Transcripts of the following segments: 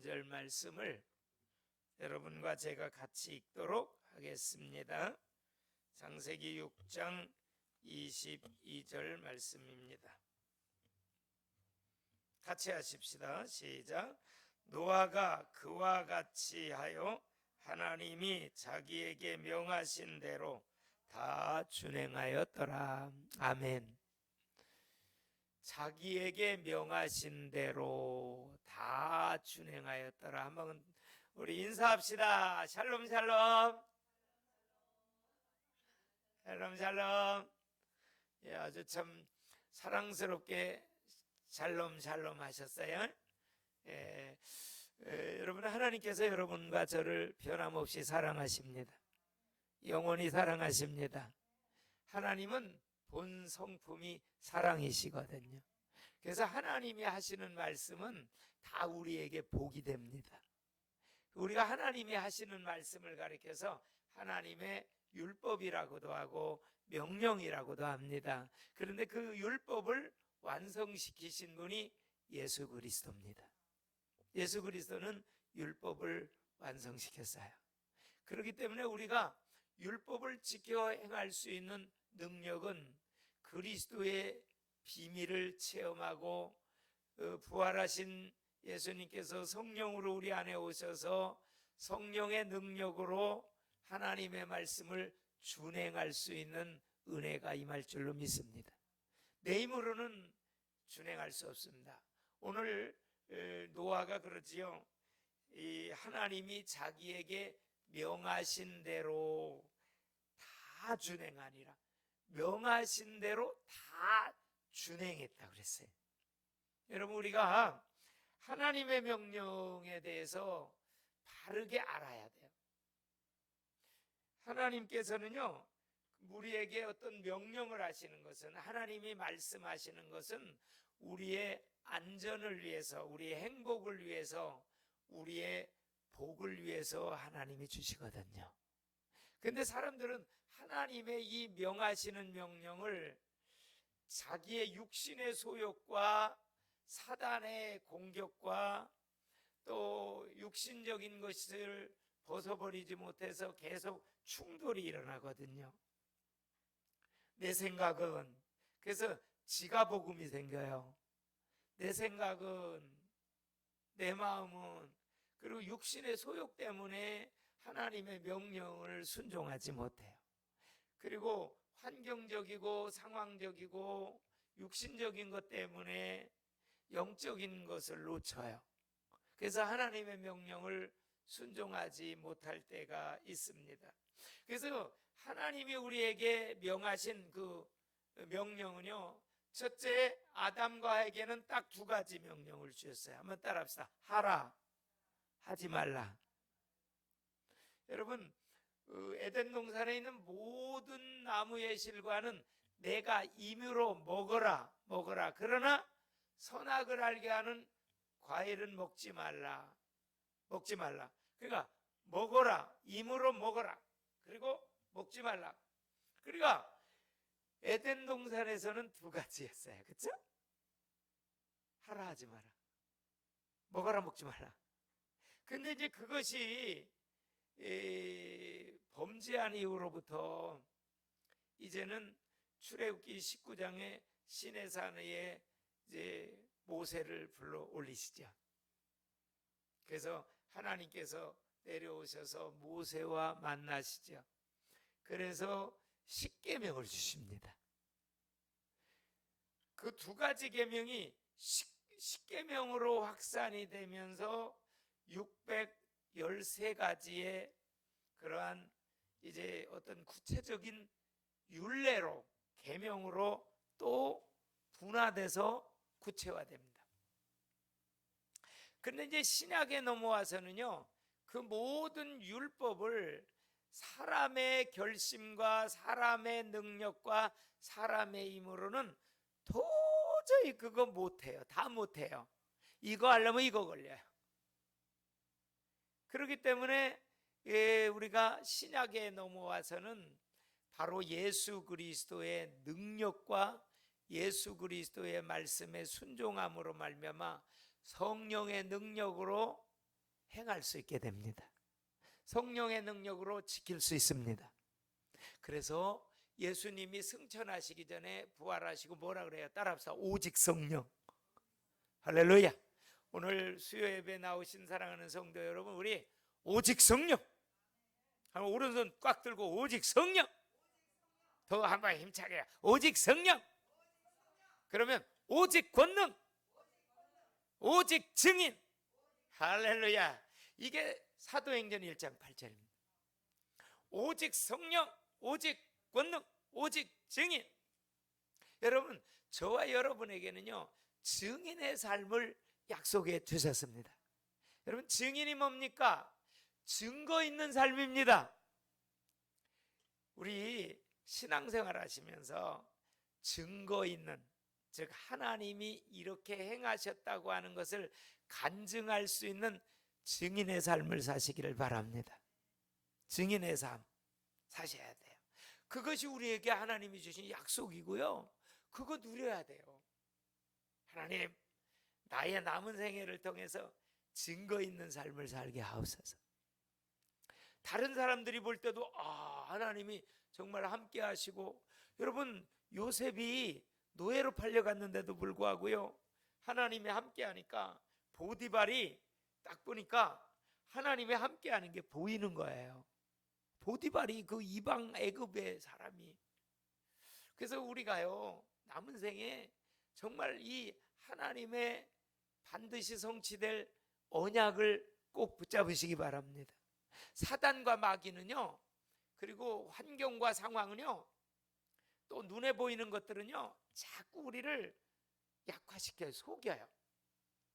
구절 말씀을 여러분과 제가 같이 읽도록 하겠습니다. 창세기 6장 22절 말씀입니다. 같이 하십시다. 시작. 노아가 그와 같이 하여 하나님이 자기에게 명하신 대로 다 준행하였더라. 아멘. 자기에게 명하신 대로 다 준행하였더라. 한번 우리 인사합시다. 샬롬 샬롬. 샬롬 샬롬. 예, 아주 참 사랑스럽게 샬롬 샬롬 하셨어요. 여러분, 하나님께서 여러분과 저를 변함없이 사랑하십니다. 영원히 사랑하십니다. 하나님은 본 성품이 사랑이시거든요. 그래서 하나님이 하시는 말씀은 다 우리에게 복이 됩니다. 우리가 하나님이 하시는 말씀을 가리켜서 하나님의 율법이라고도 하고 명령이라고도 합니다. 그런데 그 율법을 완성시키신 분이 예수 그리스도입니다. 예수 그리스도는 율법을 완성시켰어요. 그렇기 때문에 우리가 율법을 지켜 행할 수 있는 능력은 그리스도의 비밀을 체험하고 부활하신 예수님께서 성령으로 우리 안에 오셔서 성령의 능력으로 하나님의 말씀을 준행할 수 있는 은혜가 임할 줄로 믿습니다. 내 힘으로는 준행할 수 없습니다. 오늘 노아가 그러지요. 이 하나님이 자기에게 명하신 대로 다 준행하니라. 명하신 대로 다 준행했다 그랬어요. 여러분, 우리가 하나님의 명령에 대해서 바르게 알아야 돼요. 하나님께서는요, 우리에게 어떤 명령을 하시는 것은, 하나님이 말씀하시는 것은 우리의 안전을 위해서, 우리의 행복을 위해서, 우리의 복을 위해서 하나님이 주시거든요. 그런데 사람들은 하나님의 이 명하시는 명령을 자기의 육신의 소욕과 사단의 공격과 또 육신적인 것을 벗어버리지 못해서 계속 충돌이 일어나거든요. 내 생각은, 그래서 지가복음이 생겨요. 내 생각은, 내 마음은, 그리고 육신의 소욕 때문에 하나님의 명령을 순종하지 못해요. 그리고 환경적이고 상황적이고 육신적인 것 때문에 영적인 것을 놓쳐요. 그래서 하나님의 명령을 순종하지 못할 때가 있습니다. 그래서 하나님이 우리에게 명하신 그 명령은요, 첫째, 아담과에게는 딱 두 가지 명령을 주셨어요. 한번 따라합시다. 하라, 하지 말라. 여러분, 에덴 동산에 있는 모든 나무의 실과는 내가 임의로 먹어라. 그러나 선악을 알게 하는 과일은 먹지 말라. 그러니까 먹어라. 임의로 먹어라. 그리고 먹지 말라. 그러니까 에덴 동산에서는 두 가지였어요. 그렇죠? 하라, 하지 마라. 먹어라, 먹지 말라. 근데 이제 그것이 범죄한 이후로부터 이제는 출애굽기 19장에 시내산에 이제 모세를 불러 올리시죠. 그래서 하나님께서 내려오셔서 모세와 만나시죠. 그래서 10계명을 주십니다. 그 두 가지 계명이 10계명으로 확산이 되면서 613가지의 그러한 이제 어떤 구체적인 율례로, 계명으로 또 분화돼서 구체화됩니다. 그런데 이제 신약에 넘어와서는요, 그 모든 율법을 사람의 결심과 사람의 능력과 사람의 힘으로는 도저히 그거 못해요. 다 못해요. 이거 하려면 이거 걸려요. 그렇기 때문에 우리가 신약에 넘어와서는 바로 예수 그리스도의 능력과 예수 그리스도의 말씀에 순종함으로 말미암아 성령의 능력으로 행할 수 있게 됩니다. 성령의 능력으로 지킬 수 있습니다. 그래서 예수님이 승천하시기 전에 부활하시고 뭐라 그래요? 따라합시다. 오직 성령. 할렐루야. 오늘 수요 예배 나오신 사랑하는 성도 여러분, 우리 오직 성령. 오른손 꽉 들고 오직 성령. 더 한번 힘차게 오직 성령. 그러면 오직 권능, 오직 증인. 할렐루야. 이게 사도행전 1장 8절입니다. 오직 성령, 오직 권능, 오직 증인. 여러분, 저와 여러분에게는요 증인의 삶을 약속해 주셨습니다. 여러분, 증인이 뭡니까? 증거 있는 삶입니다. 우리 신앙생활 하시면서 증거 있는, 즉 하나님이 이렇게 행하셨다고 하는 것을 간증할 수 있는 증인의 삶을 사시기를 바랍니다. 증인의 삶 사셔야 돼요. 그것이 우리에게 하나님이 주신 약속이고요, 그거 누려야 돼요. 하나님, 나의 남은 생애를 통해서 증거 있는 삶을 살게 하옵소서. 다른 사람들이 볼 때도 하나님이 정말 함께 하시고, 여러분 요셉이 노예로 팔려갔는데도 불구하고요 하나님이 함께 하니까 보디발이 딱 보니까 하나님이 함께 하는 게 보이는 거예요. 보디발이 그 이방 애굽의 사람이. 그래서 우리가요 남은 생에 정말 이 하나님의 반드시 성취될 언약을 꼭 붙잡으시기 바랍니다. 사단과 마귀는요, 그리고 환경과 상황은요, 또 눈에 보이는 것들은요 자꾸 우리를 약화시켜요. 속여요.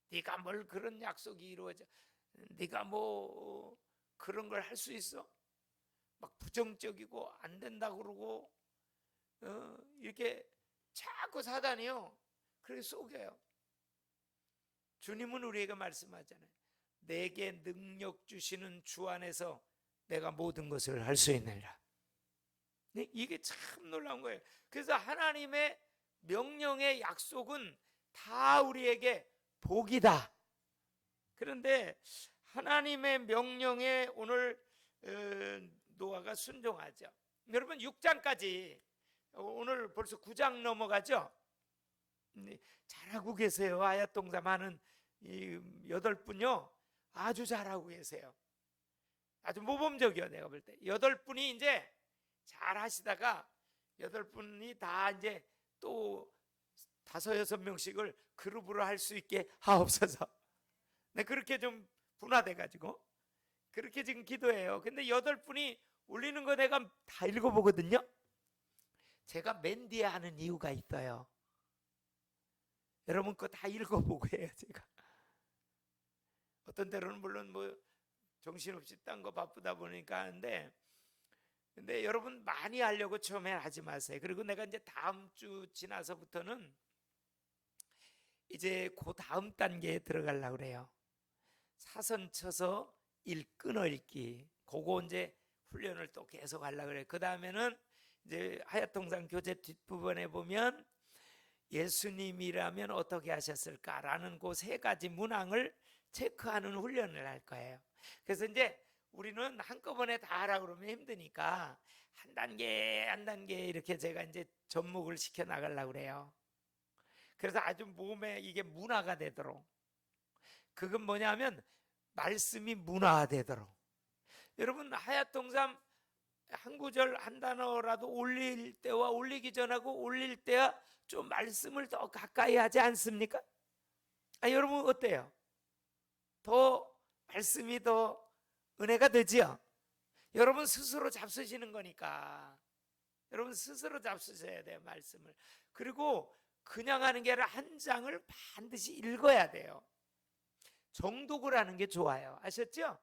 네가 뭘 그런 약속이 이루어져, 네가 뭐 그런 걸 할 수 있어? 막 부정적이고 안 된다고 그러고 이렇게 자꾸 사단이요 그렇게 속여요. 주님은 우리에게 말씀하잖아요. 내게 능력 주시는 주 안에서 내가 모든 것을 할 수 있느니라. 이게 참 놀라운 거예요. 그래서 하나님의 명령의 약속은 다 우리에게 복이다. 그런데 하나님의 명령에 오늘 노아가 순종하죠. 여러분 6장까지, 오늘 벌써 9장 넘어가죠. 잘하고 계세요. 아야동사 많은 이 8분요 아주 잘하고 계세요. 아주 모범적이요. 내가 볼 때 8분이 이제 잘 하시다가 8분이 다 이제 또 5, 6명씩을 그룹으로 할 수 있게 하옵소서. 네, 그렇게 좀 분화돼 가지고 그렇게 지금 기도해요. 근데 8분이 올리는 거 내가 다 읽어보거든요. 제가 맨 뒤에 하는 이유가 있어요. 여러분 거 다 읽어보고 해요. 제가 어떤 때로는 물론 뭐 정신없이 딴 거 바쁘다 보니까 하는데, 근데 여러분 많이 하려고 처음엔 하지 마세요. 그리고 내가 이제 다음 주 지나서부터는 이제 그 다음 단계에 들어가려고 그래요. 사선 쳐서 끊어 읽기, 그거 이제 훈련을 또 계속 하려고 그래요. 그 다음에는 이제 하야통상 교재 뒷부분에 보면 예수님이라면 어떻게 하셨을까라는 그 3가지 문항을 체크하는 훈련을 할 거예요. 그래서 이제 우리는 한꺼번에 다 하라고 그러면 힘드니까 한 단계 한 단계 이렇게 제가 이제 접목을 시켜 나가려고 그래요. 그래서 아주 몸에 이게 문화가 되도록, 그건 뭐냐면 말씀이 문화되도록. 여러분 하야통삼 한 구절 한 단어라도 올릴 때와 올리기 전하고 올릴 때야 좀 말씀을 더 가까이 하지 않습니까? 여러분 어때요? 더 말씀이 더 은혜가 되지요? 여러분 스스로 잡수시는 거니까 여러분 스스로 잡수셔야 돼요, 말씀을. 그리고 그냥 하는 게 아니라 한 장을 반드시 읽어야 돼요. 정독을 하는 게 좋아요. 아셨죠?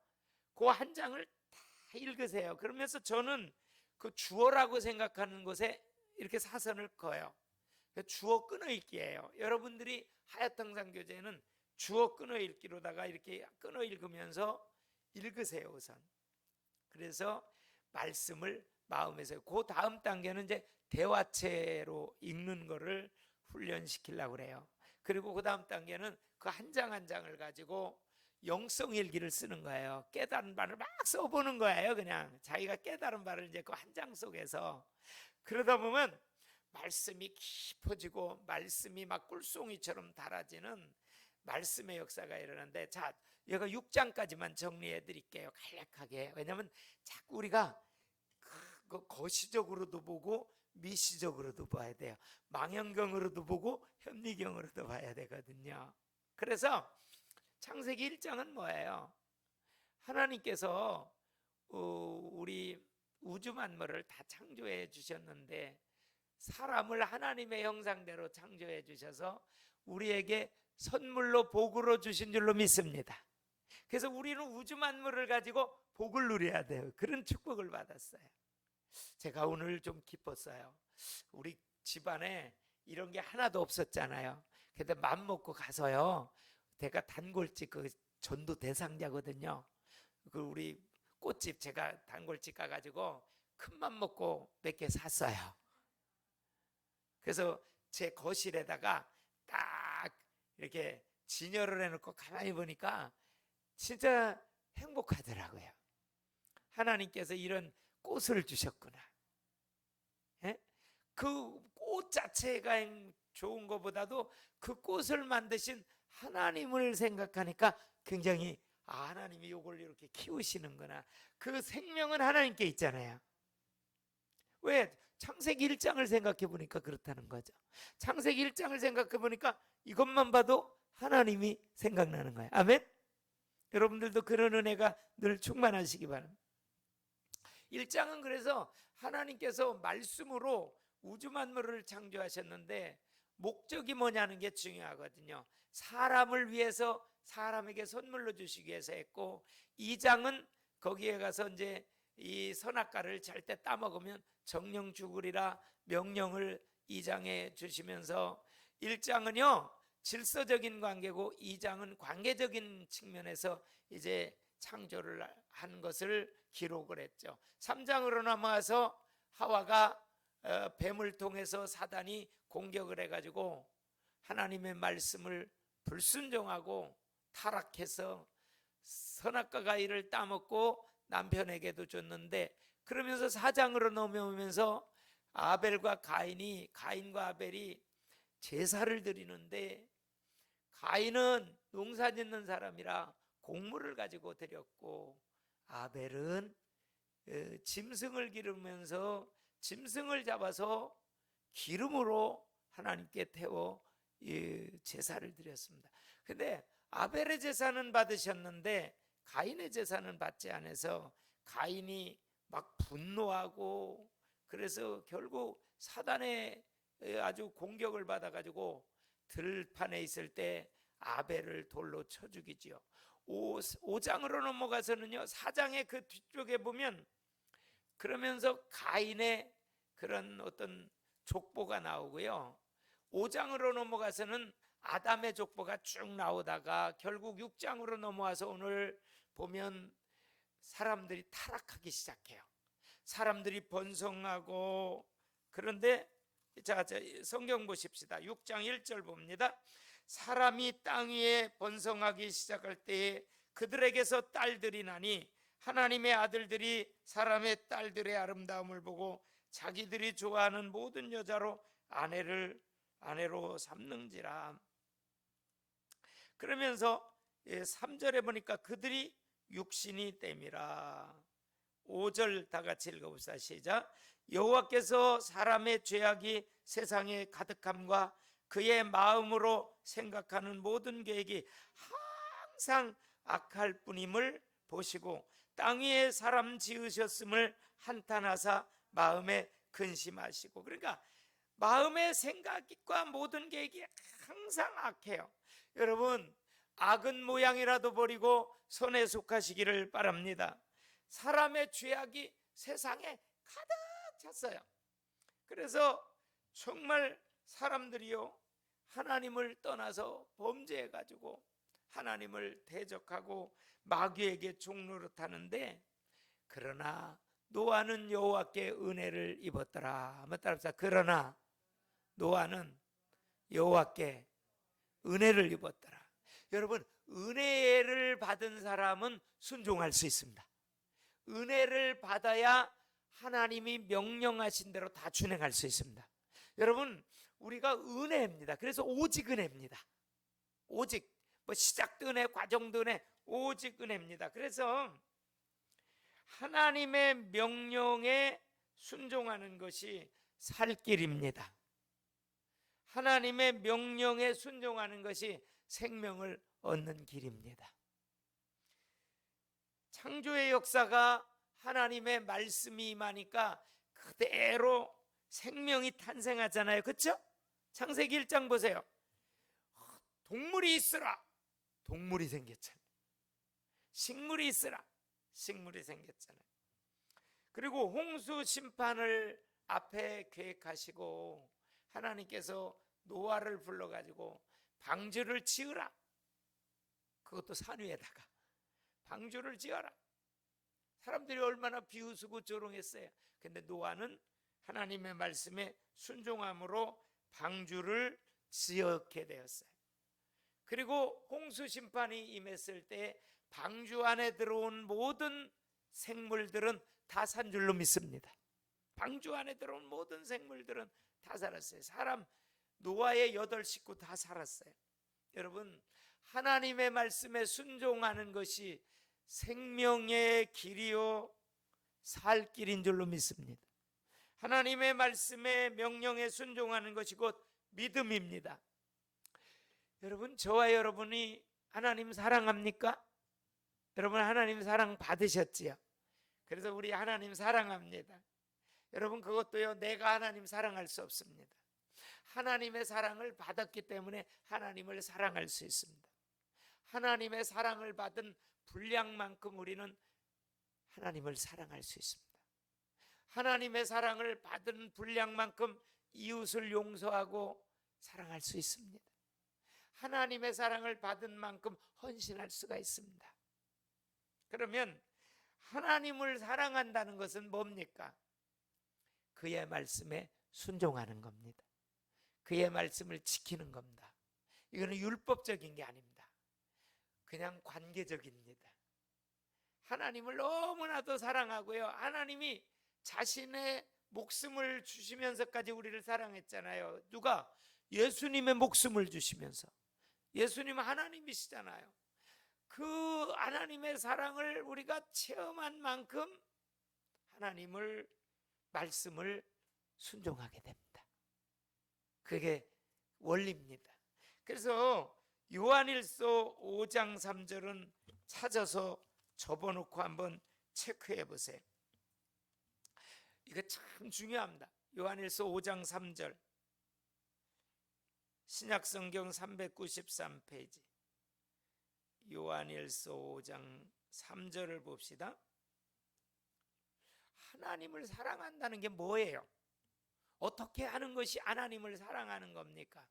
그 한 장을 다 읽으세요. 그러면서 저는 그 주어라고 생각하는 곳에 이렇게 사선을 그어요. 주어 끊어 읽기예요. 여러분들이 하야통상 교재는 주어 끊어 읽기로다가 이렇게 끊어 읽으면서 읽으세요, 우선. 그래서 말씀을 마음에서, 그 다음 단계는 이제 대화체로 읽는 거를 훈련시키려고 그래요. 그리고 그 다음 단계는 그 한 장 한 장을 가지고 영성 일기를 쓰는 거예요. 깨달은 바를 막 써보는 거예요. 그냥 자기가 깨달은 바를 이제 그 한 장 속에서. 그러다 보면 말씀이 깊어지고 말씀이 막 꿀송이처럼 달아지는 말씀의 역사가 일어나는데, 자, 얘가 6장까지만 정리해 드릴게요. 간략하게. 왜냐하면 자꾸 우리가 그 거시적으로도 보고 미시적으로도 봐야 돼요. 망연경으로도 보고 현미경으로도 봐야 되거든요. 그래서 창세기 1장은 뭐예요? 하나님께서 우리 우주 만물을 다 창조해 주셨는데 사람을 하나님의 형상대로 창조해 주셔서 우리에게 선물로 복으로 주신 줄로 믿습니다. 그래서 우리는 우주 만물을 가지고 복을 누려야 돼요. 그런 축복을 받았어요. 제가 오늘 좀 기뻤어요. 우리 집안에 이런 게 하나도 없었잖아요. 근데 맘 먹고 가서요, 제가 단골집 그 전도 대상자거든요. 그 우리 꽃집, 제가 단골집 가가지고 큰 맘 먹고 몇 개 샀어요. 그래서 제 거실에다가 딱 이렇게 진열을 해놓고 가만히 보니까 진짜 행복하더라고요. 하나님께서 이런 꽃을 주셨구나. 예? 그 꽃 자체가 좋은 것보다도 그 꽃을 만드신 하나님을 생각하니까 굉장히, 하나님이 이걸 이렇게 키우시는구나. 그 생명은 하나님께 있잖아요. 왜? 창세기 1장을 생각해 보니까 그렇다는 거죠. 창세기 1장을 생각해 보니까 이것만 봐도 하나님이 생각나는 거예요. 아멘? 여러분들도 그런 은혜가 늘 충만하시기 바랍니다. 1장은 그래서 하나님께서 말씀으로 우주 만물을 창조하셨는데 목적이 뭐냐는 게 중요하거든요. 사람을 위해서 사람에게 선물로 주시기 위해서 했고, 2장은 거기에 가서 이제 이 선악과를 절대 따먹으면 정령 죽으리라 명령을 2장에 주시면서 1장은요 질서적인 관계고 2장은 관계적인 측면에서 이제 창조를 한 것을 기록을 했죠. 3장으로 넘어와서 하와가 뱀을 통해서 사단이 공격을 해가지고 하나님의 말씀을 불순종하고 타락해서 선악과 과일을 따먹고 남편에게도 줬는데, 그러면서 4장으로 넘어오면서 가인과 아벨이 제사를 드리는데, 가인은 농사 짓는 사람이라 곡물을 가지고 드렸고, 아벨은 짐승을 기르면서 짐승을 잡아서 기름으로 하나님께 태워 제사를 드렸습니다. 근데 아벨의 제사는 받으셨는데 가인의 제사는 받지 않아서 가인이 막 분노하고, 그래서 결국 사단의 아주 공격을 받아가지고 들판에 있을 때 아벨을 돌로 쳐 죽이지요. 5장으로 넘어가서는요, 4장의 그 뒤쪽에 보면 그러면서 가인의 그런 어떤 족보가 나오고요, 5장으로 넘어가서는 아담의 족보가 쭉 나오다가 결국 6장으로 넘어와서 오늘 보면 사람들이 타락하기 시작해요. 사람들이 번성하고, 그런데 자 성경 보십시다. 6장 1절 봅니다. 사람이 땅 위에 번성하기 시작할 때에 그들에게서 딸들이 나니 하나님의 아들들이 사람의 딸들의 아름다움을 보고 자기들이 좋아하는 모든 여자로 아내로 삼는지라. 그러면서 3절에 보니까 그들이 육신이 됨이라. 5절 다 같이 읽어봅시다. 시작. 여호와께서 사람의 죄악이 세상에 가득함과 그의 마음으로 생각하는 모든 계획이 항상 악할 뿐임을 보시고 땅 위에 사람 지으셨음을 한탄하사 마음에 근심하시고. 그러니까 마음의 생각과 모든 계획이 항상 악해요. 여러분, 악은 모양이라도 버리고 선에 속하시기를 바랍니다. 사람의 죄악이 세상에 가득 찼어요. 그래서 정말 사람들이요, 하나님을 떠나서 범죄해가지고 하나님을 대적하고 마귀에게 종노릇하는데, 그러나 노아는 여호와께 은혜를 입었더라. 한번 따라합시다. 그러나 노아는 여호와께 은혜를 입었더라. 여러분, 은혜를 받은 사람은 순종할 수 있습니다. 은혜를 받아야 하나님이 명령하신 대로 다 준행할 수 있습니다. 여러분, 우리가 은혜입니다. 그래서 오직 은혜입니다. 오직, 뭐 시작도 은혜, 과정도 은혜, 오직 은혜입니다. 그래서 하나님의 명령에 순종하는 것이 살 길입니다. 하나님의 명령에 순종하는 것이 생명을 얻는 길입니다. 창조의 역사가 하나님의 말씀이 임하니까 그대로 생명이 탄생하잖아요. 그렇죠? 창세기 1장 보세요. 동물이 있으라, 동물이 생겼잖아요. 식물이 있으라, 식물이 생겼잖아요. 그리고 홍수 심판을 앞에 계획하시고 하나님께서 노아를 불러가지고 방주를 지으라. 그것도 산 위에다가 방주를 지어라. 사람들이 얼마나 비웃고 조롱했어요. 근데 노아는 하나님의 말씀에 순종함으로 방주를 지었게 되었어요. 그리고 홍수 심판이 임했을 때 방주 안에 들어온 모든 생물들은 다 산 줄로 믿습니다. 방주 안에 들어온 모든 생물들은 다 살았어요. 사람 노아의 8 식구 다 살았어요. 여러분, 하나님의 말씀에 순종하는 것이 생명의 길이요 살 길인 줄로 믿습니다. 하나님의 말씀에 명령에 순종하는 것이 곧 믿음입니다. 여러분, 저와 여러분이 하나님 사랑합니까? 여러분, 하나님 사랑 받으셨지요? 그래서 우리 하나님 사랑합니다. 여러분, 그것도요, 내가 하나님 사랑할 수 없습니다. 하나님의 사랑을 받았기 때문에 하나님을 사랑할 수 있습니다. 하나님의 사랑을 받은 분량만큼 우리는 하나님을 사랑할 수 있습니다. 하나님의 사랑을 받은 분량만큼 이웃을 용서하고 사랑할 수 있습니다. 하나님의 사랑을 받은 만큼 헌신할 수가 있습니다. 그러면 하나님을 사랑한다는 것은 뭡니까? 그의 말씀에 순종하는 겁니다. 그의 말씀을 지키는 겁니다. 이거는 율법적인 게 아닙니다. 그냥 관계적입니다. 하나님을 너무나도 사랑하고요, 하나님이 자신의 목숨을 주시면서까지 우리를 사랑했잖아요. 누가? 예수님의 목숨을 주시면서. 예수님은 하나님이시잖아요. 그 하나님의 사랑을 우리가 체험한 만큼 하나님을 말씀을 순종하게 됩니다. 그게 원리입니다. 그래서 요한일서 5장 3절은 찾아서 접어놓고 한번 체크해 보세요. 이거 참 중요합니다. 요한일서 5장 3절, 신약성경 393페이지, 요한일서 5장 3절을 봅시다. 하나님을 사랑한다는 게 뭐예요? 어떻게 하는 것이 하나님을 사랑하는 겁니까?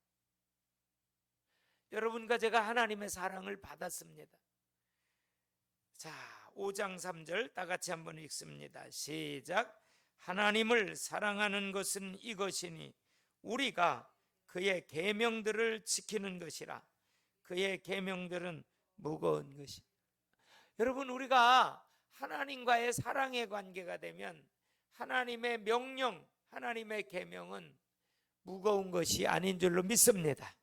여러분과 제가 하나님의 사랑을 받았습니다. 자, 5장 3절 다 같이 한번 읽습니다. 시작. 하나님을 사랑하는 것은 이것이니 우리가 그의 계명들을 지키는 것이라. 그의 계명들은 무거운 것이. 여러분, 우리가 하나님과의 사랑의 관계가 되면 하나님의 명령, 하나님의 계명은 무거운 것이 아닌 줄로 믿습니다.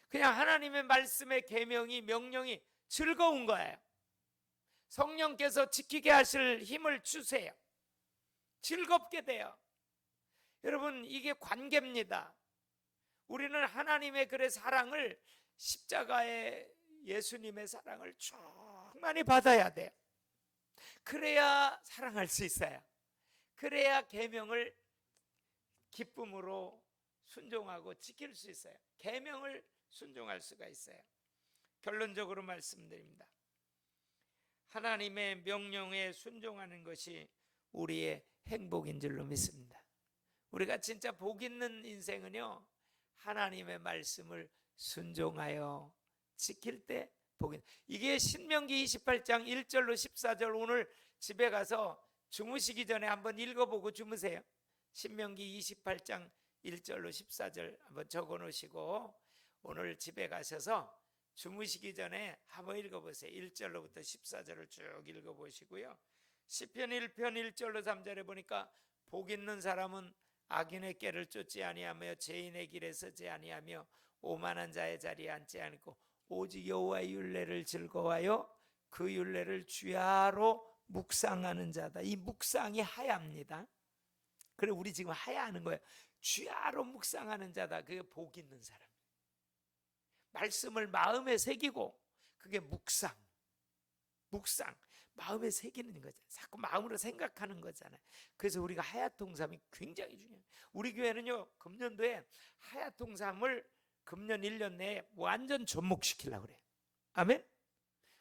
그냥 하나님의 말씀의 계명이, 명령이 즐거운 거예요. 성령께서 지키게 하실 힘을 주세요. 즐겁게 돼요. 여러분, 이게 관계입니다. 우리는 하나님의 그 사랑을, 십자가의 예수님의 사랑을 충만히 받아야 돼요. 그래야 사랑할 수 있어요. 그래야 계명을 기쁨으로 순종하고 지킬 수 있어요. 계명을 순종할 수가 있어요. 결론적으로 말씀드립니다. 하나님의 명령에 순종하는 것이 우리의 행복인 줄로 믿습니다. 우리가 진짜 복 있는 인생은요, 하나님의 말씀을 순종하여 지킬 때 복이. 이게 신명기 28장 1절로 14절, 오늘 집에 가서 주무시기 전에 한번 읽어보고 주무세요. 신명기 28장 1절로 14절 한번 적어 놓으시고 오늘 집에 가셔서 주무시기 전에 한번 읽어보세요. 1절로부터 14절을 쭉 읽어보시고요. 시편 1편 1절로 3절에 보니까 복 있는 사람은 악인의 꾀를 쫓지 아니하며 죄인의 길에 서지 아니하며 오만한 자의 자리에 앉지 않고 오직 여호와의 율례를 즐거워하여 그 율례를 주야로 묵상하는 자다. 이 묵상이 하야입니다. 그래 우리 지금 하야하는 거예요. 주야로 묵상하는 자다. 그게 복 있는 사람. 말씀을 마음에 새기고 그게 묵상. 마음에 새기는 거잖아요. 자꾸 마음으로 생각하는 거잖아요. 그래서 우리가 하야통삼이 굉장히 중요해요. 우리 교회는요 금년도에 하야통삼을 금년 1년 내에 완전 접목시키려고 그래요. 아멘.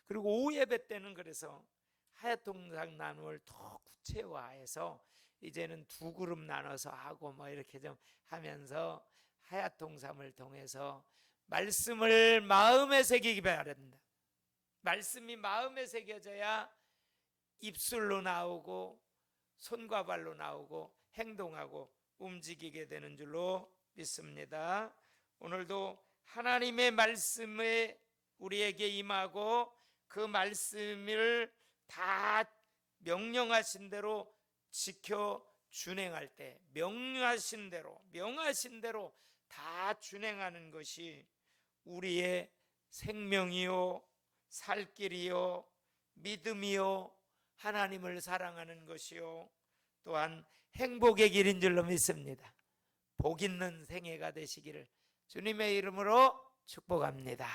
그리고 오예배 때는 그래서 하야통삼 나눔을 더 구체화해서 이제는 2그룹 나눠서 하고 뭐 이렇게 좀 하면서 하야통삼을 통해서 말씀을 마음에 새기기 바랍니다. 말씀이 마음에 새겨져야 입술로 나오고 손과 발로 나오고 행동하고 움직이게 되는 줄로 믿습니다. 오늘도 하나님의 말씀에 우리에게 임하고 그 말씀을 다 명령하신 대로 지켜 준행할 때 명하신 대로 다 준행하는 것이 우리의 생명이요 살 길이요 믿음이요 하나님을 사랑하는 것이요 또한 행복의 길인 줄로 믿습니다. 복 있는 생애가 되시기를 주님의 이름으로 축복합니다.